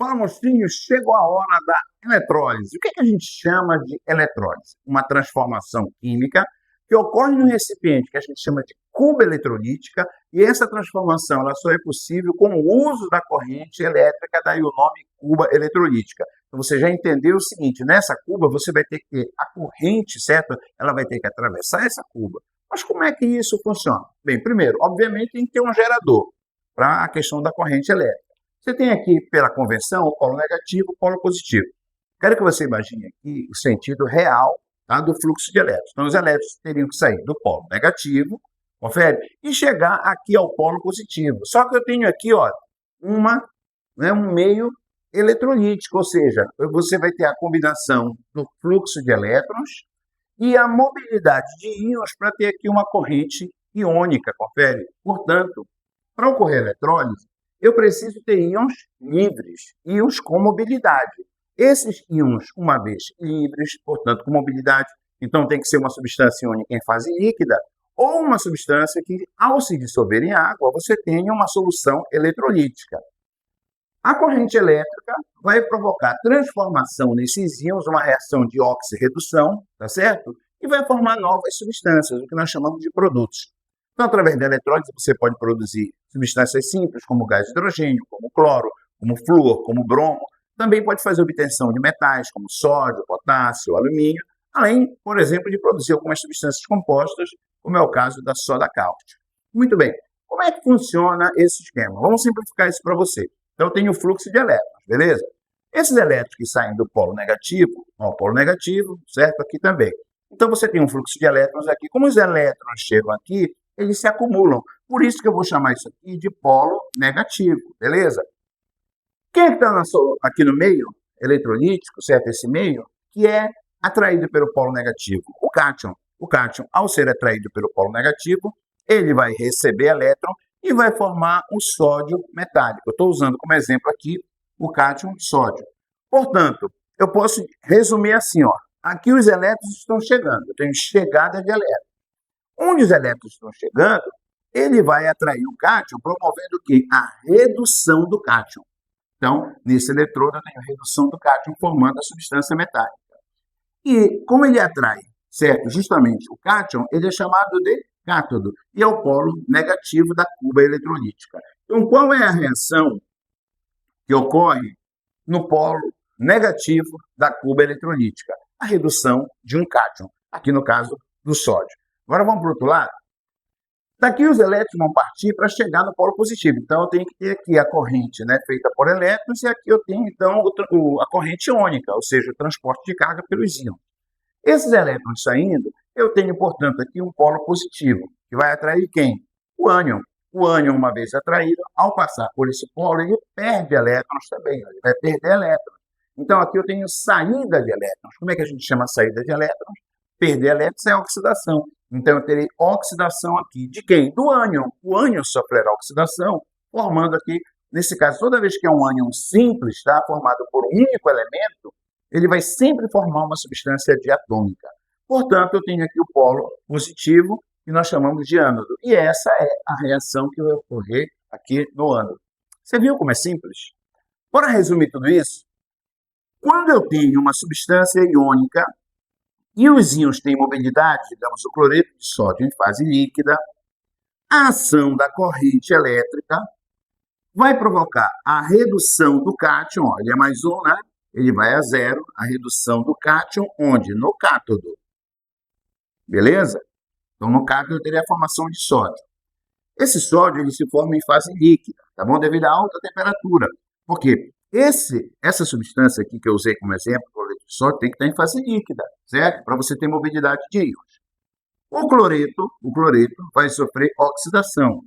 Fala, monstrinhos, chegou a hora da eletrólise. O que é que a gente chama de eletrólise? Uma transformação química que ocorre no recipiente que a gente chama de cuba eletrolítica, e essa transformação ela só é possível com o uso da corrente elétrica, daí o nome cuba eletrolítica. Então você já entendeu o seguinte, nessa cuba você vai ter que ter a corrente, certo? Ela vai ter que atravessar essa cuba. Mas como é que isso funciona? Bem, primeiro, obviamente tem que ter um gerador para a questão da corrente elétrica. Você tem aqui, pela convenção, o polo negativo e o polo positivo. Quero que você imagine aqui o sentido real, tá, do fluxo de elétrons. Então, os elétrons teriam que sair do polo negativo, confere, e chegar aqui ao polo positivo. Só que eu tenho aqui, ó, um meio eletrolítico, ou seja, você vai ter a combinação do fluxo de elétrons e a mobilidade de íons para ter aqui uma corrente iônica, confere. Portanto, para ocorrer a eletrólise, eu preciso ter íons livres, íons com mobilidade. Esses íons, uma vez livres, portanto, com mobilidade, então tem que ser uma substância iônica em fase líquida, ou uma substância que, ao se dissolver em água, você tenha uma solução eletrolítica. A corrente elétrica vai provocar transformação nesses íons, uma reação de oxirredução, tá certo? E vai formar novas substâncias, o que nós chamamos de produtos. Então, através da eletrólise, você pode produzir substâncias simples, como gás de hidrogênio, como cloro, como flúor, como bromo. Também pode fazer obtenção de metais, como sódio, potássio, alumínio, além, por exemplo, de produzir algumas substâncias compostas, como é o caso da soda cáustica. Muito bem, como é que funciona esse esquema? Vamos simplificar isso para você. Então, eu tenho o fluxo de elétrons, beleza? Esses elétrons que saem do polo negativo, ó, o polo negativo, certo? Aqui também. Então, você tem um fluxo de elétrons aqui. Como os elétrons chegam aqui, eles se acumulam. Por isso que eu vou chamar isso aqui de polo negativo, beleza? Quem está aqui no meio, eletrolítico, certo? Esse meio, que é atraído pelo polo negativo, o cátion. O cátion, ao ser atraído pelo polo negativo, ele vai receber elétron e vai formar um sódio metálico. Eu estou usando como exemplo aqui o cátion sódio. Portanto, eu posso resumir assim, ó. Aqui os elétrons estão chegando, eu tenho chegada de elétrons. Onde os elétrons estão chegando, ele vai atrair o cátion, promovendo o quê? A redução do cátion. Então, nesse eletrodo, eu tenho a redução do cátion, formando a substância metálica. E como ele atrai, certo, justamente o cátion, ele é chamado de cátodo, e é o polo negativo da cuba eletrolítica. Então, qual é a reação que ocorre no polo negativo da cuba eletrolítica? A redução de um cátion, aqui no caso do sódio. Agora vamos para o outro lado. Daqui os elétrons vão partir para chegar no polo positivo. Então, eu tenho que ter aqui a corrente, né, feita por elétrons, e aqui eu tenho, então, a corrente iônica, ou seja, o transporte de carga pelos íons. Esses elétrons saindo, eu tenho, portanto, aqui um polo positivo, que vai atrair quem? O ânion. O ânion, uma vez atraído, ao passar por esse polo, ele perde elétrons também, ele vai perder elétrons. Então, aqui eu tenho saída de elétrons. Como é que a gente chama a saída de elétrons? Perder elétrons é oxidação. Então, eu terei oxidação aqui. De quem? Do ânion. O ânion sofrerá oxidação, formando aqui, nesse caso, toda vez que é um ânion simples, está formado por um único elemento, ele vai sempre formar uma substância diatômica. Portanto, eu tenho aqui o polo positivo, que nós chamamos de ânodo. E essa é a reação que vai ocorrer aqui no ânodo. Você viu como é simples? Para resumir tudo isso, quando eu tenho uma substância iônica e os íons têm mobilidade, digamos, o cloreto de sódio em fase líquida, a ação da corrente elétrica vai provocar a redução do cátion, ó, ele é mais um, né? Ele vai a zero, a redução do cátion, onde? No cátodo. Beleza? Então, no cátodo eu teria a formação de sódio. Esse sódio ele se forma em fase líquida, tá bom? Devido à alta temperatura. Por quê? Essa substância aqui que eu usei como exemplo, o cloreto de sódio, tem que estar em fase líquida, certo? Para você ter mobilidade de íons. O cloreto vai sofrer oxidação,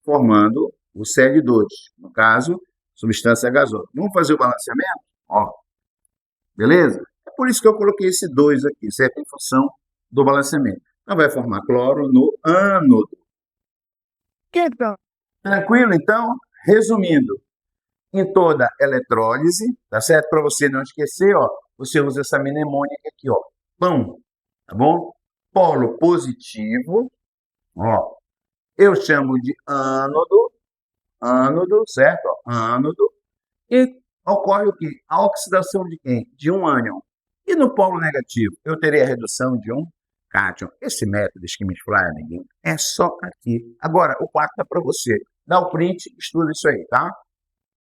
formando o Cl2, no caso, substância gasosa. Vamos fazer o balanceamento? Ó, beleza? É por isso que eu coloquei esse 2 aqui, certo? Em função do balanceamento. Então, vai formar cloro no ânodo. Tranquilo? Então, resumindo, em toda eletrólise, tá certo? Para você não esquecer, ó, você usa essa mnemônica aqui, ó, pão, tá bom? Polo positivo, ó, eu chamo de ânodo, certo? Ó, ânodo, e ocorre o quê? A oxidação de quem? De um ânion. E no polo negativo, eu terei a redução de um cátion. Esse método Schmidt Fly, amiguinho, é só aqui. Agora, o quarto está para você. Dá o print, estuda isso aí, tá?